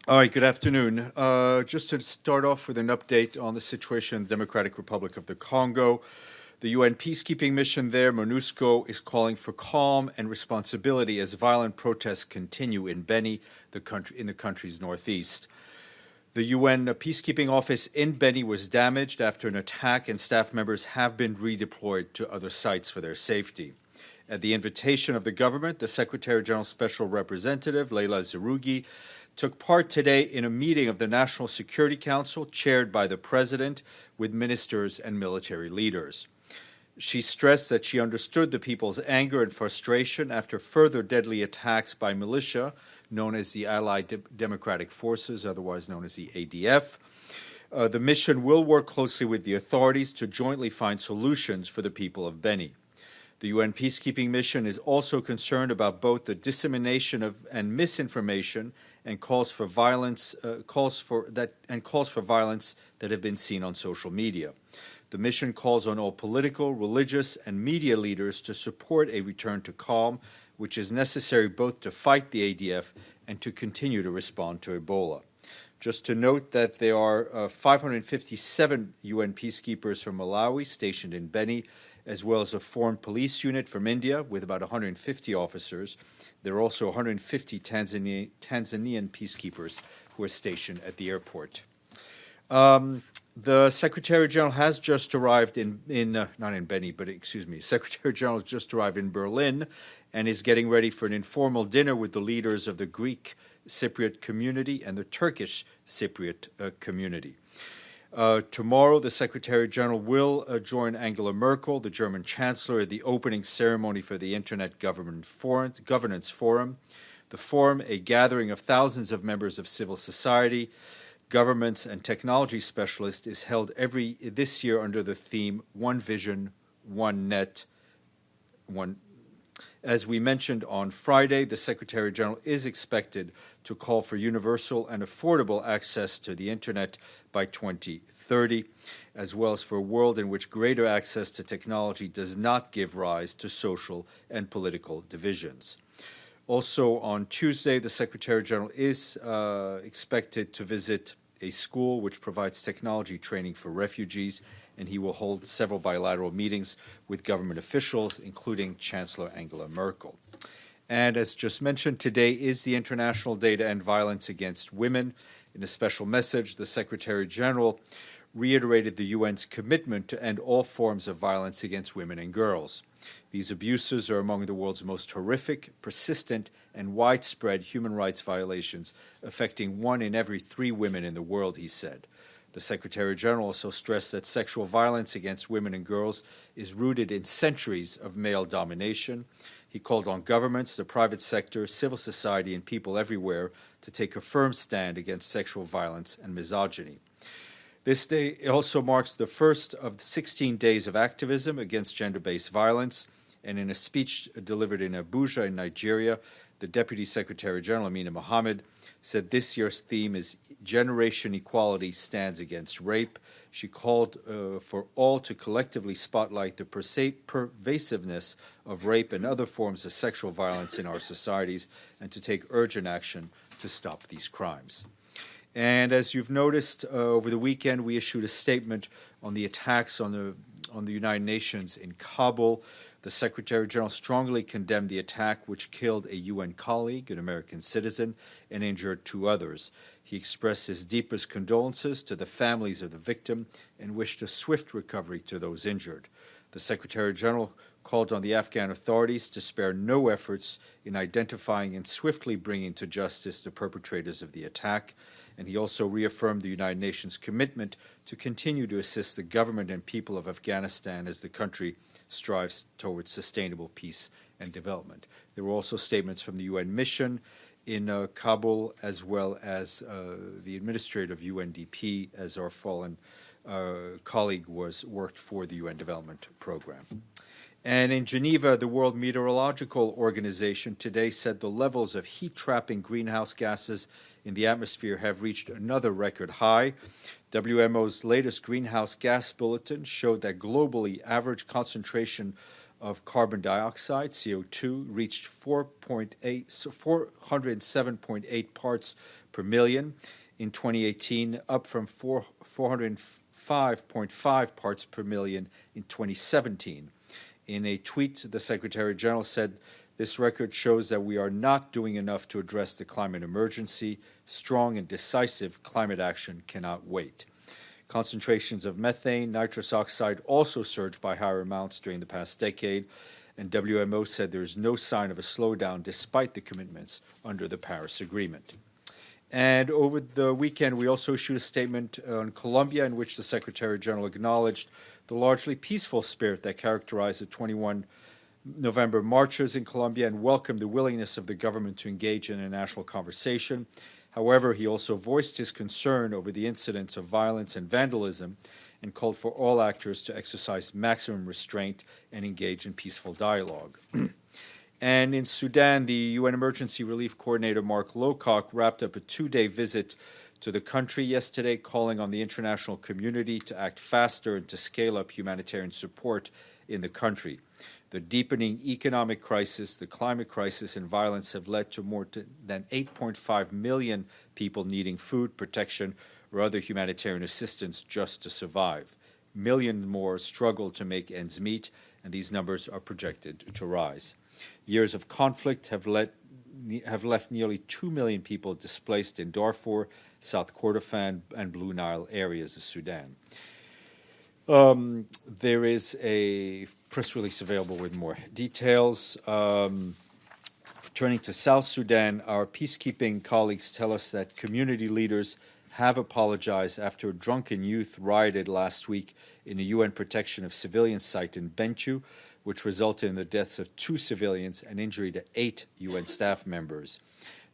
All right, good afternoon. Just to start off with an update on the situation in the Democratic Republic of the Congo. The UN Peacekeeping Mission there, MONUSCO, is calling for calm and responsibility as violent protests continue in Beni, in the country's northeast. The UN Peacekeeping Office in Beni was damaged after an attack, and staff members have been redeployed to other sites for their safety. At the invitation of the government, the Secretary General's Special Representative, Leila Zerrougui, took part today in a meeting of the National Security Council chaired by the President with ministers and military leaders. She stressed that she understood the people's anger and frustration after further deadly attacks by militia, known as the Allied Democratic Forces, otherwise known as the ADF. The mission will work closely with the authorities to jointly find solutions for the people of Beni. The UN Peacekeeping Mission is also concerned about both the dissemination of and misinformation and calls for violence that have been seen on social media. The mission calls on all political, religious, and media leaders to support a return to calm, which is necessary both to fight the ADF and to continue to respond to Ebola. Just to note that there are 557 UN peacekeepers from Malawi stationed in Beni, as well as a foreign police unit from India with about 150 officers. There are also 150 Tanzanian peacekeepers who are stationed at the airport. The Secretary General has just arrived Secretary General has just arrived in Berlin and is getting ready for an informal dinner with the leaders of the Greek Cypriot community and the Turkish Cypriot community. Tomorrow, the Secretary General will join Angela Merkel, the German Chancellor, at the opening ceremony for the Internet Governance Forum. The forum, a gathering of thousands of members of civil society, governments, and technology specialists, is held this year under the theme One Vision, One Net, One. As we mentioned on Friday, the Secretary General is expected to call for universal and affordable access to the Internet by 2030, as well as for a world in which greater access to technology does not give rise to social and political divisions. Also on Tuesday, the Secretary General is expected to visit a school which provides technology training for refugees, and he will hold several bilateral meetings with government officials, including Chancellor Angela Merkel. And as just mentioned, today is the International Day to End Violence Against Women. In a special message, the Secretary General reiterated the UN's commitment to end all forms of violence against women and girls. These abuses are among the world's most horrific, persistent, and widespread human rights violations, affecting 1 in every 3 women in the world, he said. The Secretary General also stressed that sexual violence against women and girls is rooted in centuries of male domination. He called on governments, the private sector, civil society, and people everywhere to take a firm stand against sexual violence and misogyny. This day also marks the first of 16 days of activism against gender-based violence, and in a speech delivered in Abuja in Nigeria, the Deputy Secretary General, Amina Mohammed, said this year's theme is Generation Equality Stands Against Rape. She called for all to collectively spotlight the pervasiveness of rape and other forms of sexual violence in our societies and to take urgent action to stop these crimes. And as you've noticed, over the weekend, we issued a statement on the attacks on the United Nations in Kabul. The Secretary General strongly condemned the attack, which killed a UN colleague, an American citizen, and injured 2 others. He expressed his deepest condolences to the families of the victim and wished a swift recovery to those injured. The Secretary General called on the Afghan authorities to spare no efforts in identifying and swiftly bringing to justice the perpetrators of the attack, and he also reaffirmed the United Nations' commitment to continue to assist the government and people of Afghanistan as the country strives towards sustainable peace and development. There were also statements from the UN mission in Kabul, as well as the administrator of UNDP, as our fallen colleague worked for the UN Development Program. And in Geneva, the World Meteorological Organization today said the levels of heat-trapping greenhouse gases in the atmosphere have reached another record high. WMO's latest greenhouse gas bulletin showed that globally, average concentration of carbon dioxide, CO2, reached 407.8 parts per million in 2018, up from 405.5 parts per million in 2017. In a tweet, the Secretary General said, "This record shows that we are not doing enough to address the climate emergency. Strong and decisive climate action cannot wait." Concentrations of methane, nitrous oxide also surged by higher amounts during the past decade, and WMO said there is no sign of a slowdown despite the commitments under the Paris Agreement. And over the weekend, we also issued a statement on Colombia in which the Secretary General acknowledged the largely peaceful spirit that characterized the 21 November marches in Colombia and welcomed the willingness of the government to engage in a national conversation. However, he also voiced his concern over the incidents of violence and vandalism and called for all actors to exercise maximum restraint and engage in peaceful dialogue. And in Sudan, the UN Emergency Relief Coordinator Mark Lowcock wrapped up a 2-day visit to the country yesterday, calling on the international community to act faster and to scale up humanitarian support in the country. The deepening economic crisis, the climate crisis, and violence have led to more than 8.5 million people needing food, protection, or other humanitarian assistance just to survive. Millions more struggle to make ends meet, and these numbers are projected to rise. Years of conflict have left nearly 2 million people displaced in Darfur, South Kordofan, and Blue Nile areas of Sudan. There is a press release available with more details. Turning to South Sudan, our peacekeeping colleagues tell us that community leaders have apologized after a drunken youth rioted last week in a UN protection of civilians site in Bentiu, which resulted in the deaths of 2 civilians and injury to 8 UN staff members.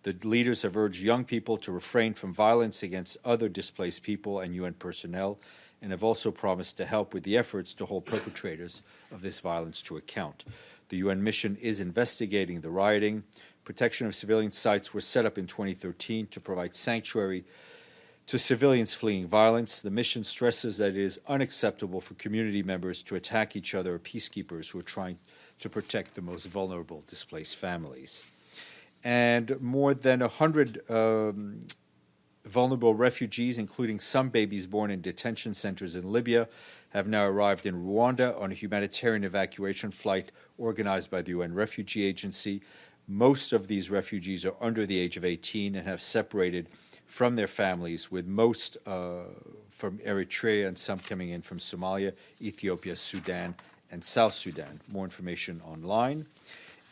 The leaders have urged young people to refrain from violence against other displaced people and UN personnel, and have also promised to help with the efforts to hold perpetrators of this violence to account. The UN mission is investigating the rioting. Protection of civilian sites was set up in 2013 to provide sanctuary to civilians fleeing violence. The mission stresses that it is unacceptable for community members to attack each other or peacekeepers who are trying to protect the most vulnerable displaced families. And more than 100 vulnerable refugees, including some babies born in detention centers in Libya, have now arrived in Rwanda on a humanitarian evacuation flight organized by the UN Refugee Agency. Most of these refugees are under the age of 18 and have separated from their families, with most from Eritrea and some coming in from Somalia, Ethiopia, Sudan, and South Sudan. More information online.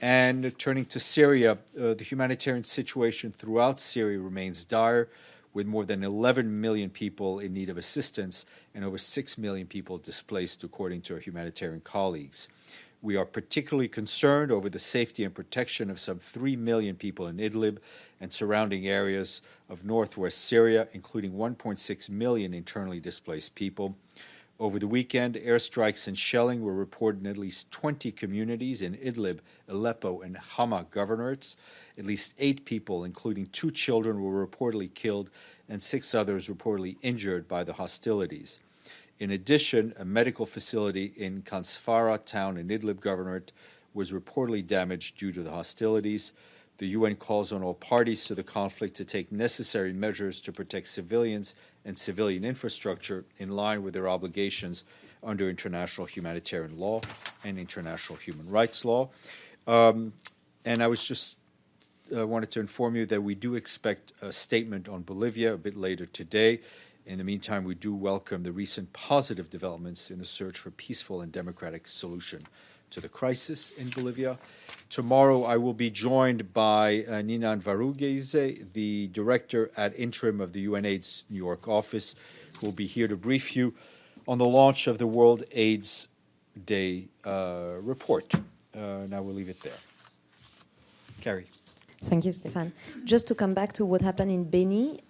And turning to Syria, the humanitarian situation throughout Syria remains dire, with more than 11 million people in need of assistance and over 6 million people displaced, according to our humanitarian colleagues. We are particularly concerned over the safety and protection of some 3 million people in Idlib and surrounding areas of northwest Syria, including 1.6 million internally displaced people. Over the weekend, airstrikes and shelling were reported in at least 20 communities in Idlib, Aleppo, and Hama governorates. At least 8 people, including 2 children, were reportedly killed and 6 others reportedly injured by the hostilities. In addition, a medical facility in Kansfara town in Idlib governorate was reportedly damaged due to the hostilities. The UN calls on all parties to the conflict to take necessary measures to protect civilians and civilian infrastructure in line with their obligations under international humanitarian law and international human rights law. And I was just wanted to inform you that we do expect a statement on Bolivia a bit later today. In the meantime, we do welcome the recent positive developments in the search for peaceful and democratic solution to the crisis in Bolivia. Tomorrow, I will be joined by Nina Varugese, the director ad interim of the UNAIDS New York office, who will be here to brief you on the launch of the World AIDS Day report. And I will leave it there. Carrie. Thank you, Stéphane. Just to come back to what happened in Beni,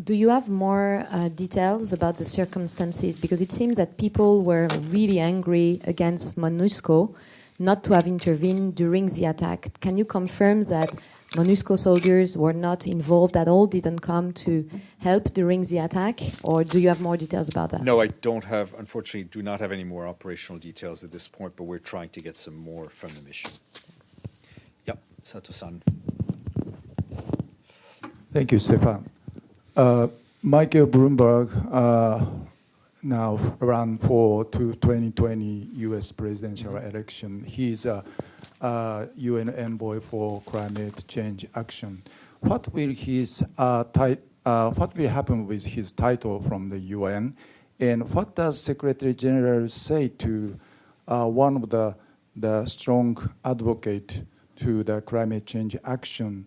do you have more details about the circumstances? Because it seems that people were really angry against MONUSCO not to have intervened during the attack. Can you confirm that MONUSCO soldiers were not involved at all, didn't come to help during the attack? Or do you have more details about that? No, I don't have, unfortunately, do not have any more operational details at this point, but we're trying to get some more from the mission. Yep, Sato-san. Thank you, Stéphane. Michael Bloomberg now run for 2020 U.S. presidential election. He's a UN envoy for climate change action. What will happen with his title from the UN, and what does Secretary General say to one of the strong advocate to the climate change action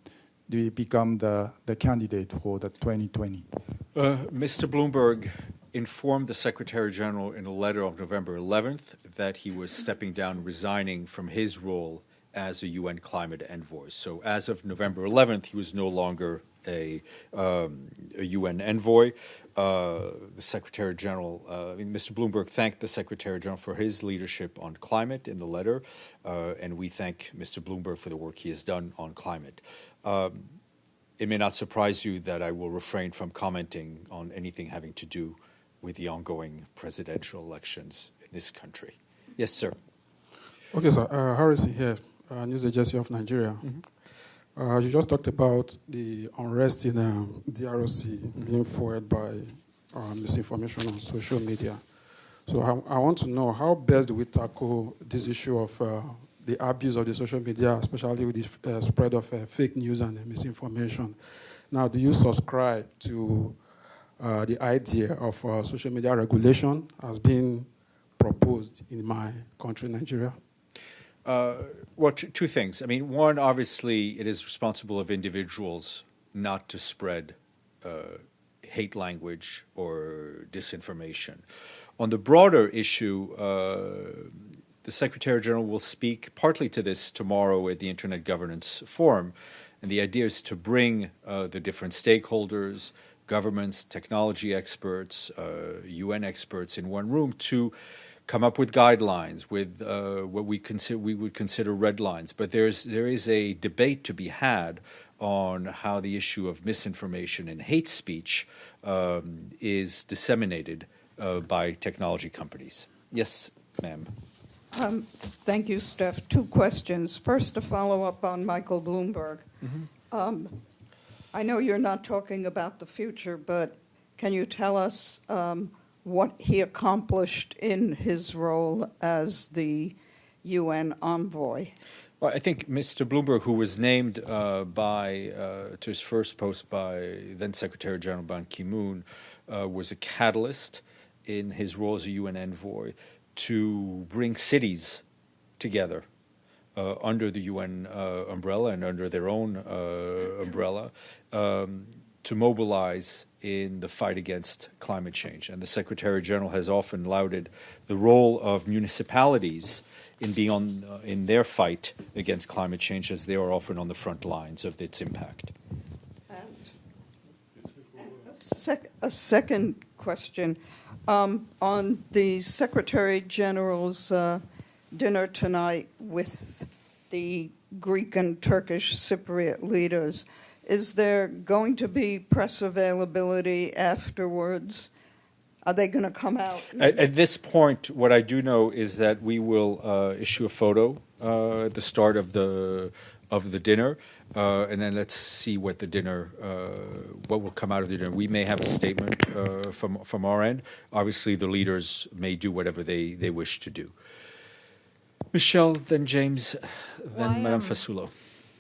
to become the candidate for the 2020? Mr. Bloomberg informed the Secretary General in a letter of November 11th that he was stepping down, resigning from his role as a UN climate envoy. So as of November 11th, he was no longer a UN envoy. The Secretary General, Mr. Bloomberg thanked the Secretary General for his leadership on climate in the letter, and we thank Mr. Bloomberg for the work he has done on climate. It may not surprise you that I will refrain from commenting on anything having to do with the ongoing presidential elections in this country. Yes, sir. Okay, sir. Harrison here, News Agency of Nigeria. Mm-hmm. You just talked about the unrest in DRC being fueled by misinformation on social media. So I want to know, how best do we tackle this issue of the abuse of the social media, especially with the spread of fake news and misinformation? Now, do you subscribe to the idea of social media regulation as being proposed in my country, Nigeria? Well, two things. I mean, one, obviously, it is responsible of individuals not to spread hate language or disinformation. On the broader issue, the Secretary General will speak partly to this tomorrow at the Internet Governance Forum, and the idea is to bring the different stakeholders, governments, technology experts, UN experts in one room to come up with guidelines, with what we would consider red lines. But there is a debate to be had on how the issue of misinformation and hate speech is disseminated by technology companies. Yes, ma'am. Thank you, Steph. Two questions. First, to follow up on Michael Bloomberg. Mm-hmm. I know you're not talking about the future, but can you tell us what he accomplished in his role as the UN envoy? Well, I think Mr. Bloomberg, who was named to his first post by then Secretary General Ban Ki-moon, was a catalyst in his role as a UN envoy to bring cities together under the UN umbrella and under their own umbrella to mobilize in the fight against climate change. And the Secretary General has often lauded the role of municipalities in being in their fight against climate change, as they are often on the front lines of its impact. A second question. On the Secretary General's dinner tonight with the Greek and Turkish Cypriot leaders, is there going to be press availability afterwards? Are they going to come out? At this point, what I do know is that we will issue a photo at the start of the dinner, and then let's see what the dinner, what will come out of the dinner. We may have a statement from our end. Obviously, the leaders may do whatever they wish to do. Michelle, then James, then Madame Fasoulou.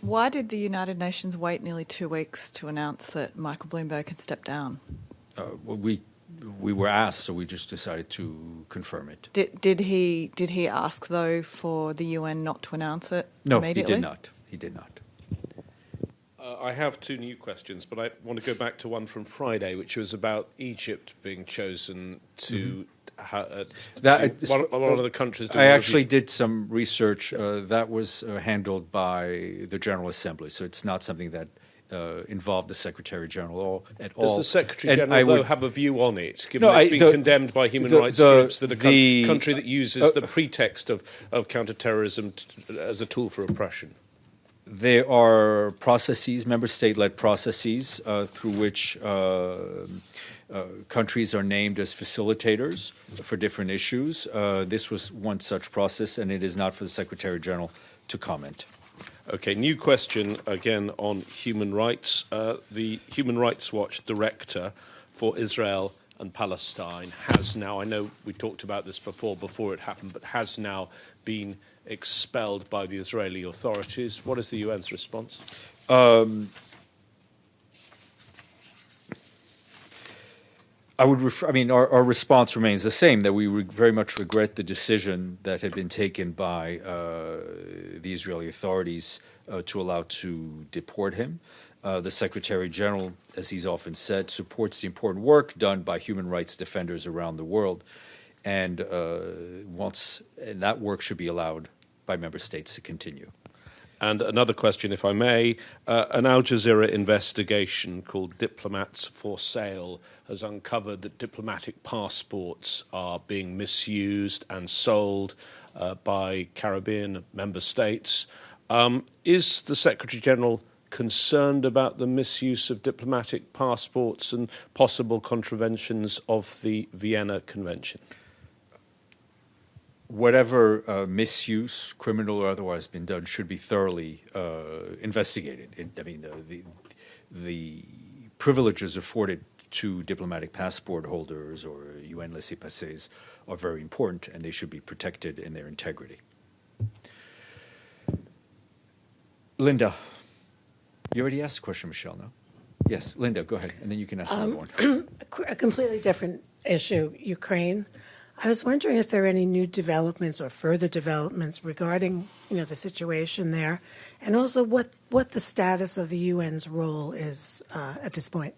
Why did the United Nations wait nearly 2 weeks to announce that Michael Bloomberg had stepped down? Well, we were asked, so we just decided to confirm it. Did he ask, though, for the UN not to announce it immediately? No, he did not. I have two new questions, but I want to go back to one from Friday, which was about Egypt being chosen to one of the countries. I actually did some research. That was handled by the General Assembly, so it's not something that involved the Secretary General at all. Does the Secretary General, though, have a view on it, given it's been condemned by human rights groups that a country that uses the pretext of counterterrorism as a tool for oppression? There are processes, member state-led processes, through which countries are named as facilitators for different issues. This was one such process, and it is not for the Secretary General to comment. Okay, new question again on human rights. The Human Rights Watch director for Israel and Palestine has now, I know we talked about this before it happened, but has now been expelled by the Israeli authorities. What is the UN's response? Our response remains the same, that we very much regret the decision that had been taken by the Israeli authorities to allow to deport him. The Secretary General, as he's often said, supports the important work done by human rights defenders around the world, and that work should be allowed by member states to continue. And another question, if I may. An Al Jazeera investigation called Diplomats for Sale has uncovered that diplomatic passports are being misused and sold by Caribbean member states. Is the Secretary General concerned about the misuse of diplomatic passports and possible contraventions of the Vienna Convention? Whatever misuse, criminal or otherwise, been done should be thoroughly investigated. The privileges afforded to diplomatic passport holders or UN laissez-passés are very important, and they should be protected in their integrity. Linda, you already asked a question, Michelle, no? Yes, Linda, go ahead, and then you can ask another one. A completely different issue, Ukraine. I was wondering if there are any new developments or further developments regarding, the situation there, and also what the status of the UN's role is at this point.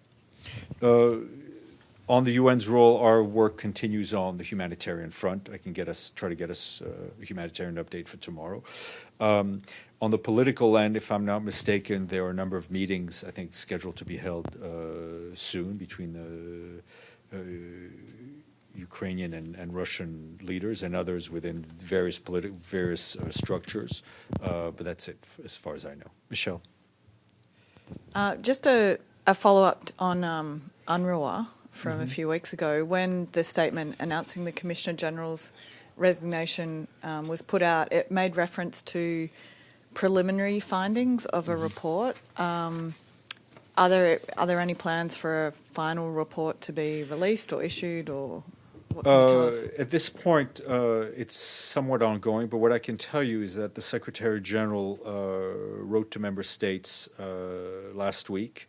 On the UN's role, our work continues on the humanitarian front. I can try to get us a humanitarian update for tomorrow. On the political end, if I'm not mistaken, there are a number of meetings, I think, scheduled to be held soon between the Ukrainian and Russian leaders and others within various structures. But that's it as far as I know. Michelle? Just a follow-up on UNRWA from a few weeks ago. When the statement announcing the Commissioner General's resignation was put out, it made reference to preliminary findings of a report. Are there any plans for a final report to be released or issued, or what can you tell us? At this point, it's somewhat ongoing, but what I can tell you is that the Secretary General wrote to member states last week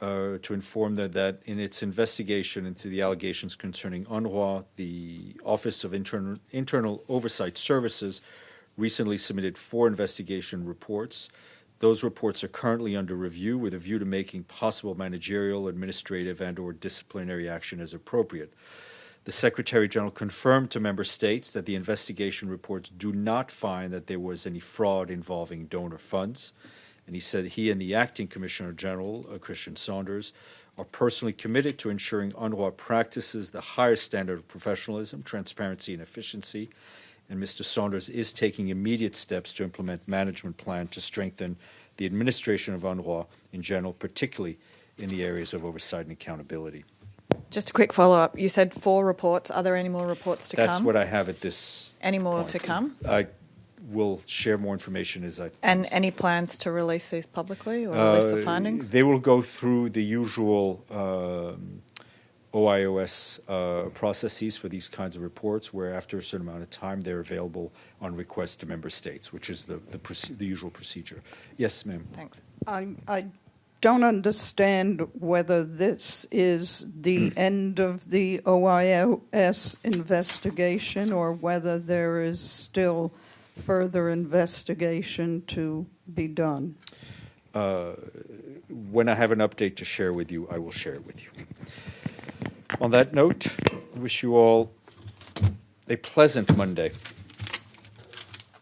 to inform them that in its investigation into the allegations concerning UNRWA, the Office of Internal Oversight Services recently submitted 4 investigation reports. Those reports are currently under review with a view to making possible managerial, administrative, and/or disciplinary action as appropriate. The Secretary General confirmed to member states that the investigation reports do not find that there was any fraud involving donor funds. And he said he and the Acting Commissioner General, Christian Saunders, are personally committed to ensuring UNRWA practices the highest standard of professionalism, transparency, and efficiency. And Mr. Saunders is taking immediate steps to implement management plan to strengthen the administration of UNRWA in general, particularly in the areas of oversight and accountability. Just a quick follow-up. You said 4 reports. Are there any more reports to come? That's what I have at this Any more point. to come? I will share more information as I... And any plans to release these publicly or release the findings? They will go through the usual OIOS processes for these kinds of reports, where after a certain amount of time they're available on request to member states, which is the usual procedure. Yes, ma'am. Thanks. I don't understand whether this is the end of the OIOS investigation or whether there is still further investigation to be done. When I have an update to share with you, I will share it with you. On that note, I wish you all a pleasant Monday.